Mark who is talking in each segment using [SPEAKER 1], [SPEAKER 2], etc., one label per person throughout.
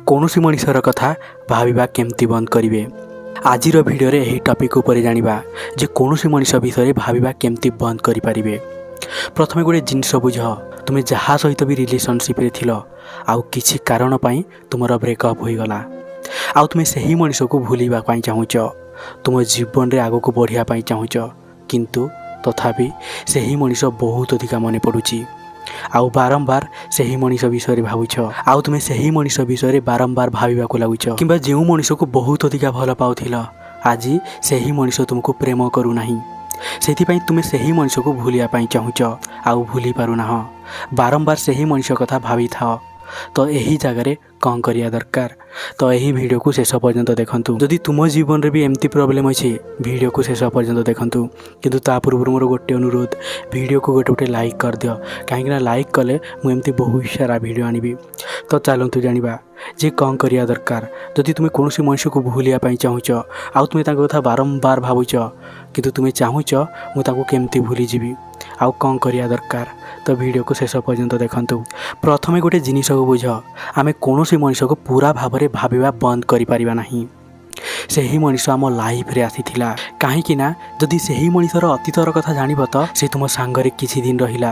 [SPEAKER 1] କୌଣସି ମଣିଷର କଥା ଭାବିବା କେମିତି ବନ୍ଦ କରିବେ। ଆଜିର ଭିଡ଼ିଓରେ ଏହି ଟପିକ୍ ଉପରେ ଜାଣିବା ଯେ କୌଣସି ମଣିଷ ବିଷୟରେ ଭାବିବା କେମିତି ବନ୍ଦ କରିପାରିବେ। ପ୍ରଥମେ ଗୋଟେ ଜିନିଷ ବୁଝ, ତୁମେ ଯାହା ସହିତ ବି ରିଲେସନସିପ୍ରେ ଥିଲ ଆଉ କିଛି କାରଣ ପାଇଁ ତୁମର ବ୍ରେକଅପ୍ ହୋଇଗଲା, ଆଉ ତୁମେ ସେହି ମଣିଷକୁ ଭୁଲିବା ପାଇଁ ଚାହୁଁଛ, ତୁମ ଜୀବନରେ ଆଗକୁ ବଢ଼ିବା ପାଇଁ ଚାହୁଁଛ, କିନ୍ତୁ ତଥାପି ସେହି ମଣିଷ ବହୁତ ଅଧିକା ମନେ ପଡ଼ୁଛି ଆଉ ବାରମ୍ବାର ସେହି ମଣିଷ ବିଷୟରେ ଭାବୁଛ, ଆଉ ତୁମେ ସେହି ମଣିଷ ବିଷୟରେ ବାରମ୍ବାର ଭାବିବାକୁ ଲାଗୁଛ। କିମ୍ବା ଯେଉଁ ମଣିଷକୁ ବହୁତ ଅଧିକା ଭଲ ପାଉଥିଲ, ଆଜି ସେହି ମଣିଷ ତୁମକୁ ପ୍ରେମ କରୁନାହିଁ, ସେଥିପାଇଁ ତୁମେ ସେହି ମଣିଷକୁ ଭୁଲିବା ପାଇଁ ଚାହୁଁଛ ଆଉ ଭୁଲି ପାରୁନାହଁ। ବାରମ୍ବାର ସେହି ମଣିଷ କଥା ଭାବିଥାଅ। ତ ଏହି ଜାଗାରେ କ'ଣ କରିବା ଦରକାର? ତ ଏହି ଭିଡ଼ିଓକୁ ଶେଷ ପର୍ଯ୍ୟନ୍ତ ଦେଖନ୍ତୁ। ଯଦି ତୁମ ଜୀବନରେ ବି ଏମିତି ପ୍ରୋବ୍ଲେମ୍ ଅଛି, ଭିଡ଼ିଓକୁ ଶେଷ ପର୍ଯ୍ୟନ୍ତ ଦେଖନ୍ତୁ। କିନ୍ତୁ ତା ପୂର୍ବରୁ ମୋର ଗୋଟେ ଅନୁରୋଧ, ଭିଡ଼ିଓକୁ ଗୋଟେ ଲାଇକ୍ କରିଦିଅ, କାହିଁକିନା ଲାଇକ୍ କଲେ ମୁଁ ଏମିତି ବହୁତ ସାରା ଭିଡ଼ିଓ ଆଣିବି। ତ ଚାଲନ୍ତୁ ଜାଣିବା ଯେ କ'ଣ କରିବା ଦରକାର। ଯଦି ତୁମେ କୌଣସି ମଣିଷକୁ ଭୁଲିବା ପାଇଁ ଚାହୁଁଛ ଆଉ ତୁମେ ତାଙ୍କ କଥା ବାରମ୍ବାର ଭାବୁଛ, କିନ୍ତୁ ତୁମେ ଚାହୁଁଛ ମୁଁ ତାଙ୍କୁ କେମିତି ଭୁଲିଯିବି, ଆଉ କ'ଣ କରିବା ଦରକାର, ତ ଭିଡ଼ିଓକୁ ଶେଷ ପର୍ଯ୍ୟନ୍ତ ଦେଖନ୍ତୁ। ପ୍ରଥମେ ଗୋଟେ ଜିନିଷକୁ ବୁଝ, ଆମେ କୌଣସି ମଣିଷକୁ ପୁରା ଭାବରେ ଭାବିବା ବନ୍ଦ କରିପାରିବା ନାହିଁ। ସେହି ମଣିଷ ଆମ ଲାଇଫ୍ରେ ଆସିଥିଲା କାହିଁକି ନା ଯଦି ସେହି ମଣିଷର ଅତୀତର କଥା ଜାଣିବ ତ ସେ ତୁମ ସାଙ୍ଗରେ କିଛି ଦିନ ରହିଲା,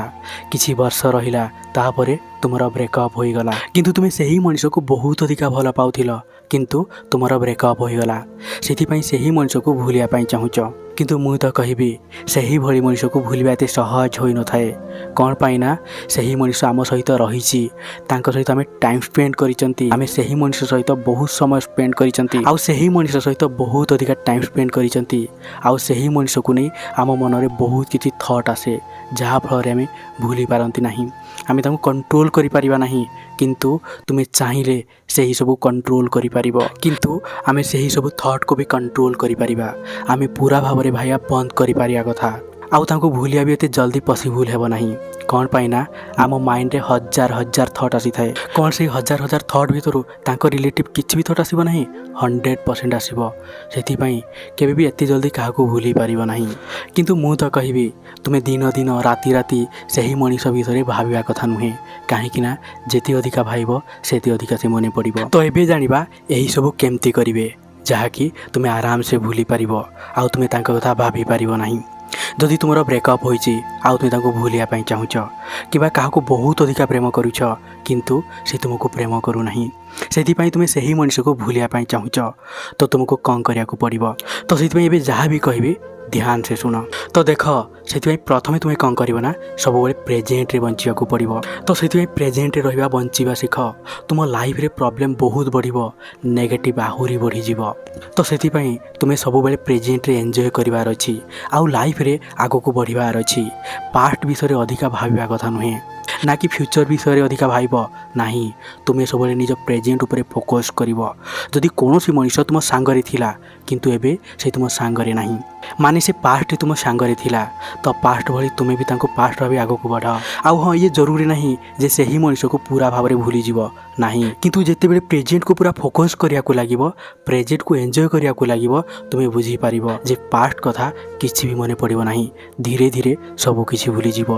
[SPEAKER 1] କିଛି ବର୍ଷ ରହିଲା, ତାପରେ ତୁମର ବ୍ରେକଅପ୍ ହୋଇଗଲା। କିନ୍ତୁ ତୁମେ ସେହି ମଣିଷକୁ ବହୁତ ଅଧିକା ଭଲ ପାଉଥିଲ, କିନ୍ତୁ ତୁମର ବ୍ରେକଅପ୍ ହୋଇଗଲା, ସେଥିପାଇଁ ସେହି ମଣିଷକୁ ଭୁଲିବା ପାଇଁ ଚାହୁଁଛ। କିନ୍ତୁ ମୁଁ ତ କହିବି ସେହିଭଳି ମଣିଷକୁ ଭୁଲିବା ଏତେ ସହଜ ହୋଇନଥାଏ। କ'ଣ ପାଇଁ ନା ସେହି ମଣିଷ ଆମ ସହିତ ରହିଛି, ତାଙ୍କ ସହିତ ଆମେ ଟାଇମ୍ ସ୍ପେଣ୍ଡ କରିଛନ୍ତି, ଆମେ ସେହି ମଣିଷ ସହିତ ବହୁତ ସମୟ ସ୍ପେଣ୍ଡ କରିଛନ୍ତି, ଆଉ ସେହି ମଣିଷ ସହିତ ବହୁତ ଅଧିକା ଟାଇମ୍ ସ୍ପେଣ୍ଡ କରିଛନ୍ତି, ଆଉ ସେହି ମଣିଷକୁ ନେଇ ଆମ ମନରେ ବହୁତ କିଛି ଥଟ୍ ଆସେ, ଯାହାଫଳରେ ଆମେ ଭୁଲି ପାରନ୍ତି ନାହିଁ, ଆମେ ତାଙ୍କୁ କଣ୍ଟ୍ରୋଲ୍ କରିପାରିବା ନାହିଁ। କିନ୍ତୁ ତୁମେ ଚାହିଁଲେ ସେହି ସବୁ କଣ୍ଟ୍ରୋଲ୍ କରିପାରିବ, କିନ୍ତୁ ଆମେ ସେହି ସବୁ ଥଟ୍କୁ ବି କଣ୍ଟ୍ରୋଲ୍ କରିପାରିବା। ଆମେ ପୁରା ଭାବରେ ଭାବିବା ବନ୍ଦ କରିପାରିବା କଥା, ଆଉ ତାଙ୍କୁ ଭୁଲିବା ବି ଏତେ ଜଲ୍ଦି ପସିବୁଲ୍ ହେବ ନାହିଁ। କ'ଣ ପାଇଁ ନା ଆମ ମାଇଣ୍ଡରେ ହଜାର ହଜାର ଥଟ୍ ଆସିଥାଏ। କ'ଣ ସେଇ ହଜାର ହଜାର ଥଟ୍ ଭିତରୁ ତାଙ୍କ ରିଲେଟିଭ୍ କିଛି ବି ଥଟ୍ ଆସିବ ନାହିଁ? 100% ଆସିବ। ସେଥିପାଇଁ କେବେ ବି ଏତେ ଜଲ୍ଦି କାହାକୁ ଭୁଲି ପାରିବ ନାହିଁ। କିନ୍ତୁ ମୁଁ ତ କହିବି ତୁମେ ଦିନ ଦିନ ରାତି ରାତି ସେହି ମଣିଷ ବିଷୟରେ ଭାବିବା କଥା ନୁହେଁ, କାହିଁକି ନା ଯେତେ ଅଧିକା ଭାବିବ ସେତେ ଅଧିକା ସେ ମନେ ପଡ଼ିବ। ତ ଏବେ ଜାଣିବା ଏହିସବୁ କେମିତି କରିବେ, ଯାହାକି ତୁମେ ଆରାମସେ ଭୁଲି ପାରିବ ଆଉ ତୁମେ ତାଙ୍କ କଥା ଭାବିପାରିବ ନାହିଁ। ଯଦି ତୁମର ବ୍ରେକଅପ୍ ହୋଇଛି ଆଉ ତୁମେ ତାଙ୍କୁ ଭୁଲିବା ପାଇଁ ଚାହୁଁଛ, କିମ୍ବା କାହାକୁ ବହୁତ ଅଧିକା ପ୍ରେମ କରୁଛ କିନ୍ତୁ ସେ ତୁମକୁ ପ୍ରେମ କରୁନାହିଁ, ସେଥିପାଇଁ ତୁମେ ସେହି ମଣିଷକୁ ଭୁଲିବା ପାଇଁ ଚାହୁଁଛ, ତ ତୁମକୁ କ'ଣ କରିବାକୁ ପଡ଼ିବ? ତ ସେଥିପାଇଁ ଏବେ ଯାହା ବି କହିବି ଧ୍ୟାନ ସେ ଶୁଣ। ତ ଦେଖ, ସେଥିପାଇଁ ପ୍ରଥମେ ତୁମେ କ'ଣ କରିବ ନା ସବୁବେଳେ ପ୍ରେଜେଣ୍ଟରେ ବଞ୍ଚିବାକୁ ପଡ଼ିବ। ତ ସେଥିପାଇଁ ପ୍ରେଜେଣ୍ଟରେ ରହିବା, ବଞ୍ଚିବା ଶିଖ। ତୁମ ଲାଇଫ୍ରେ ପ୍ରୋବ୍ଲେମ୍ ବହୁତ ବଢ଼ିବ, ନେଗେଟିଭ୍ ଆହୁରି ବଢ଼ିଯିବ। ତ ସେଥିପାଇଁ ତୁମେ ସବୁବେଳେ ପ୍ରେଜେଣ୍ଟରେ ଏନ୍ଜୟ କରିବାର ଅଛି, ଆଉ ଲାଇଫ୍ରେ ଆଗକୁ ବଢ଼ିବାର ଅଛି। ପାଷ୍ଟ ବିଷୟରେ ଅଧିକା ଭାବିବା କଥା ନୁହେଁ, ନା କି ଫ୍ୟୁଚର୍ ବିଷୟରେ ଅଧିକା ଭାବିବ ନାହିଁ। ତୁମେ ସବୁବେଳେ ନିଜ ପ୍ରେଜେଣ୍ଟ ଉପରେ ଫୋକସ୍ କରିବ। ଯଦି କୌଣସି ମଣିଷ ତୁମ ସାଙ୍ଗରେ ଥିଲା କିନ୍ତୁ ଏବେ ସେ ତୁମ ସାଙ୍ଗରେ ନାହିଁ, ମାନେ ସେ ପାଷ୍ଟରେ ତୁମ ସାଙ୍ଗରେ ଥିଲା, ତ ପାଷ୍ଟ ଭଳି ତୁମେ ବି ତାଙ୍କୁ ପାଷ୍ଟ ଭାବେ ଆଗକୁ ବଢ଼। ଆଉ ହଁ, ଇଏ ଜରୁରୀ ନାହିଁ ଯେ ସେହି ମଣିଷକୁ ପୁରା ଭାବରେ ଭୁଲିଯିବ ନାହିଁ, କିନ୍ତୁ ଯେତେବେଳେ ପ୍ରେଜେଣ୍ଟକୁ ପୁରା ଫୋକସ୍ କରିବାକୁ ଲାଗିବ, ପ୍ରେଜେଣ୍ଟକୁ ଏନ୍ଜୟ କରିବାକୁ ଲାଗିବ, ତୁମେ ବୁଝିପାରିବ ଯେ ପାଷ୍ଟ କଥା କିଛି ବି ମନେ ପଡ଼ିବ ନାହିଁ। ଧୀରେ ଧୀରେ ସବୁ କିଛି ଭୁଲିଯିବ,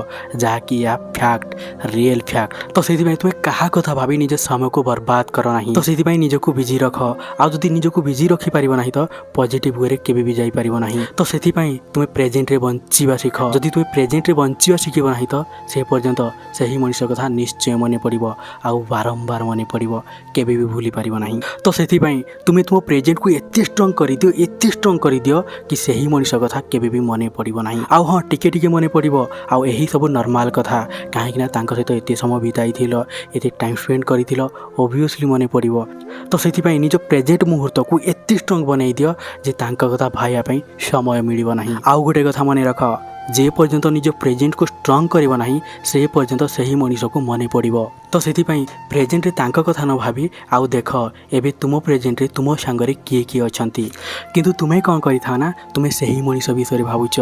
[SPEAKER 1] ଯାହାକି ଏହା ଫ୍ୟାକ୍ଟ, ରିଏଲ୍ ଫ୍ୟାକ୍ଟ। ତ ସେଥିପାଇଁ ତୁମେ କାହା କଥା ଭାବି ନିଜ ସମୟକୁ ବର୍ବାଦ କର ନାହିଁ। ତ ସେଥିପାଇଁ ନିଜକୁ ବିଜି ରଖ, ଆଉ ଯଦି ନିଜକୁ ବିଜି ରଖିପାରିବ ନାହିଁ ତ ପଜିଟିଭ୍ ୱେରେ କେବେ ବି ଯାଇପାରିବ ନାହିଁ। ତ ସେଥିପାଇଁ ତୁମେ ପ୍ରେଜେଣ୍ଟରେ ବଞ୍ଚିବା ଶିଖ। ଯଦି ତୁମେ ପ୍ରେଜେଣ୍ଟରେ ବଞ୍ଚିବା ଶିଖିବ ନାହିଁ ତ ସେ ପର୍ଯ୍ୟନ୍ତ ସେହି ମଣିଷ କଥା ନିଶ୍ଚୟ ମନେ ପଡ଼ିବ, ଆଉ ବାରମ୍ବାର ମନେ ପଡ଼ିବ, କେବେ ବି ଭୁଲି ପାରିବ ନାହିଁ। ତ ସେଥିପାଇଁ ତୁମେ ତୁମ ପ୍ରେଜେଣ୍ଟକୁ ଏତେ ଷ୍ଟ୍ରଙ୍ଗ କରିଦିଅ, ଏତେ ଷ୍ଟ୍ରଙ୍ଗ କରିଦିଅ କି ସେହି ମଣିଷ କଥା କେବେ ବି ମନେ ପଡ଼ିବ ନାହିଁ। ଆଉ ହଁ, ଟିକେ ଟିକେ ମନେ ପଡ଼ିବ, ଆଉ ଏହି ସବୁ ନର୍ମାଲ୍ କଥା, କାହିଁକିନା ତାଙ୍କ ସହିତ ଏତେ ସମୟ ବିତାଇଥିଲ, ଏତେ ଟାଇମ୍ ସ୍ପେଣ୍ଡ କରିଥିଲ, ଅବଭିୟସ୍ଲି ମନେ ପଡ଼ିବ। ତ ସେଥିପାଇଁ ନିଜ ପ୍ରେଜେଣ୍ଟ ମୁହୂର୍ତ୍ତକୁ ଏତେ ଷ୍ଟ୍ରଙ୍ଗ ବନେଇ ଦିଅ ଯେ ତାଙ୍କ କଥା ଭାବିବା ପାଇଁ ସମୟ ମିଳିବ ନାହିଁ। ଆଉ ଗୋଟେ କଥା ମନେ ରଖ, ଯେ ପର୍ଯ୍ୟନ୍ତ ନିଜ ପ୍ରେଜେଣ୍ଟକୁ ଷ୍ଟ୍ରଙ୍ଗ କରିବ ନାହିଁ ସେ ପର୍ଯ୍ୟନ୍ତ ସେହି ମଣିଷକୁ ମନେ ପଡ଼ିବ। ତ ସେଥିପାଇଁ ପ୍ରେଜେଣ୍ଟରେ ତାଙ୍କ କଥା ନ ଭାବି ଆଉ ଦେଖ ଏବେ ତୁମ ପ୍ରେଜେଣ୍ଟରେ ତୁମ ସାଙ୍ଗରେ କିଏ କିଏ ଅଛନ୍ତି। କିନ୍ତୁ ତୁମେ କ'ଣ କରିଥାଅ ନା ତୁମେ ସେହି ମଣିଷ ବିଷୟରେ ଭାବୁଛ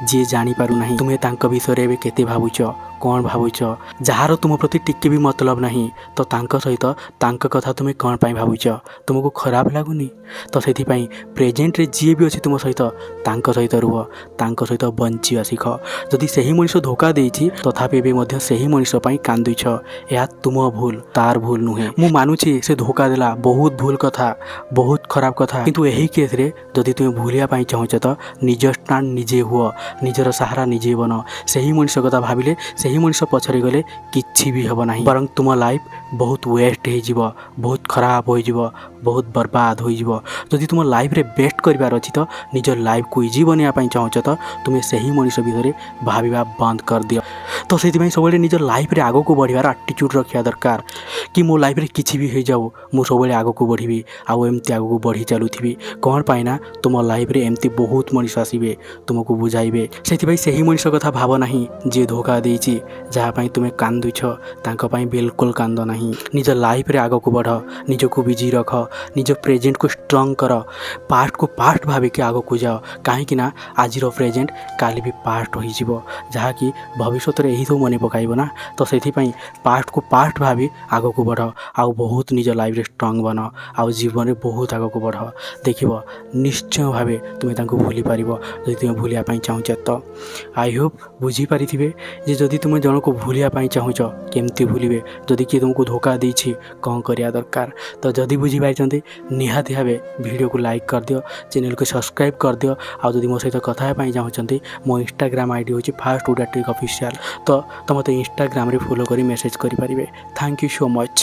[SPEAKER 1] ଯିଏ ଜାଣିପାରୁନାହିଁ, ତୁମେ ତାଙ୍କ ବିଷୟରେ ଏବେ କେତେ ଭାବୁଛ, କ'ଣ ଭାବୁଛ। ଯାହାର ତୁମ ପ୍ରତି ଟିକେ ବି ମତଲବ ନାହିଁ ତ ତାଙ୍କ ସହିତ ତାଙ୍କ କଥା ତୁମେ କ'ଣ ପାଇଁ ଭାବୁଛ। ତୁମକୁ ଖରାପ ଲାଗୁନି ତ ସେଥିପାଇଁ ପ୍ରେଜେଣ୍ଟରେ ଯିଏ ବି ଅଛି ତୁମ ସହିତ ତାଙ୍କ ସହିତ ରୁହ, ତାଙ୍କ ସହିତ ବଞ୍ଚିବା ଶିଖ। ଯଦି ସେହି ମଣିଷ ଧୋକା ଦେଇଛି ତଥାପି ଏବେ ମଧ୍ୟ ସେହି ମଣିଷ ପାଇଁ କାନ୍ଦୁଛ, ଏହା ତୁମ ଭୁଲ, ତାର ଭୁଲ ନୁହେଁ। ମୁଁ ମାନୁଛି ସେ ଧୋକା ଦେଲା, ବହୁତ ଭୁଲ କଥା, ବହୁତ ଖରାପ କଥା, କିନ୍ତୁ ଏହି କେସ୍ରେ ଯଦି ତୁମେ ଭୁଲିବା ପାଇଁ ଚାହୁଁଛ ତ ନିଜ ଷ୍ଟାଣ୍ଡ ନିଜେ ହୁଅ, ନିଜର ସାହାରା ନିଜେ ବନ। ସେହି ମଣିଷ କଥା ଭାବିଲେ ସେହି ମଣିଷ ପଛରେ ଗଲେ କିଛି ବି ହେବ ନାହିଁ, ବରଂ ତୁମ ଲାଇଫ୍ ବହୁତ ୱେଷ୍ଟ ହେଇଯିବ, ବହୁତ ଖରାପ ହୋଇଯିବ, ବହୁତ ବର୍ବାଦ ହୋଇଯିବ। ଯଦି ତୁମ ଲାଇଫ୍ରେ ବେଷ୍ଟ କରିବାର ଅଛି ତ ନିଜ ଲାଇଫ୍କୁ ଇଜି ବନେଇବା ପାଇଁ ଚାହୁଁଛ ତ ତୁମେ ସେହି ମଣିଷ ବିଷୟରେ ଭାବିବା ବନ୍ଦ କରିଦିଅ। ତ ସେଥିପାଇଁ ସବୁବେଳେ ନିଜ ଲାଇଫ୍ରେ ଆଗକୁ ବଢ଼ିବାର ଆଟିଚ୍ୟୁଡ଼୍ ରଖିବା ଦରକାର କି ମୋ ଲାଇଫ୍ରେ କିଛି ବି ହେଇଯାଉ ମୁଁ ସବୁବେଳେ ଆଗକୁ ବଢ଼ିବି ଆଉ ଏମିତି ଆଗକୁ ବଢ଼ି ଚାଲୁଥିବି। କ'ଣ ପାଇଁ ନା ତୁମ ଲାଇଫ୍ରେ ଏମିତି ବହୁତ ମଣିଷ ଆସିବେ ତୁମକୁ ବୁଝାଇବେ। ସେଥିପାଇଁ ସେହି ମଣିଷ କଥା ଭାବ ନାହିଁ ଯିଏ ଧୋକା ଦେଇଛି, ଯାହା ପାଇଁ ତୁମେ କାନ୍ଦୁଛ ତାଙ୍କ ପାଇଁ ବିଲକୁଲ କାନ୍ଦ ନାହିଁ। ନିଜ ଲାଇଫ୍ରେ ଆଗକୁ ବଢ଼, ନିଜକୁ ବିଜି ରଖ, ନିଜ ପ୍ରେଜେଣ୍ଟକୁ ଷ୍ଟ୍ରଙ୍ଗ କର, ପାଷ୍ଟକୁ ପାଷ୍ଟ ଭାବିକି ଆଗକୁ ଯାଅ। କାହିଁକି ନା ଆଜିର ପ୍ରେଜେଣ୍ଟ କାଲି ବି ପାଷ୍ଟ ହୋଇଯିବ, ଯାହାକି ଭବିଷ୍ୟତରେ ଏହି ସବୁ ମନେ ପକାଇବ ନା। ତ ସେଥିପାଇଁ ପାଷ୍ଟକୁ ପାଷ୍ଟ ଭାବି ଆଗକୁ ବଢ଼ ଆଉ ବହୁତ ନିଜ ଲାଇଫ୍ରେ ଷ୍ଟ୍ରଙ୍ଗ ବନ ଆଉ ଜୀବନରେ ବହୁତ ଆଗକୁ ବଢ଼। ଦେଖିବ ନିଶ୍ଚୟ ଭାବେ ତୁମେ ତାଙ୍କୁ ଭୁଲି ପାରିବ ଯଦି ତୁମେ ଭୁଲିବା ପାଇଁ ଚାହୁଁଛ ତ। ଆଇ ହୋପ୍ ବୁଝିପାରିଥିବେ ଯେ ଯଦି ତୁମେ ଜଣକୁ ଭୁଲିବା ପାଇଁ ଚାହୁଁଛ କେମିତି ଭୁଲିବେ, ଯଦି କିଏ ତୁମକୁ ଧୋକା ଦେଇଛି କ'ଣ କରିବା ଦରକାର। ତ ଯଦି ବୁଝିପାରିଛନ୍ତି ନିହାତି ଭାବେ ଭିଡ଼ିଓକୁ ଲାଇକ୍ କରିଦିଅ, ଚ୍ୟାନେଲକୁ ସବସ୍କ୍ରାଇବ୍ କରିଦିଅ। ଆଉ ଯଦି ମୋ ସହିତ କଥା ହେବା ପାଇଁ ଚାହୁଁଛନ୍ତି ମୋ ଇନଷ୍ଟାଗ୍ରାମ ଆଇଡ଼ି ହେଉଛି ଫାଷ୍ଟ ଉଡା ଟ୍ରିକ୍ ଅଫିସିଆଲ୍। ତ ମୋତେ ଇନଷ୍ଟାଗ୍ରାମରେ ଫଲୋ କରି ମେସେଜ୍ କରିପାରିବେ। Thank you so much.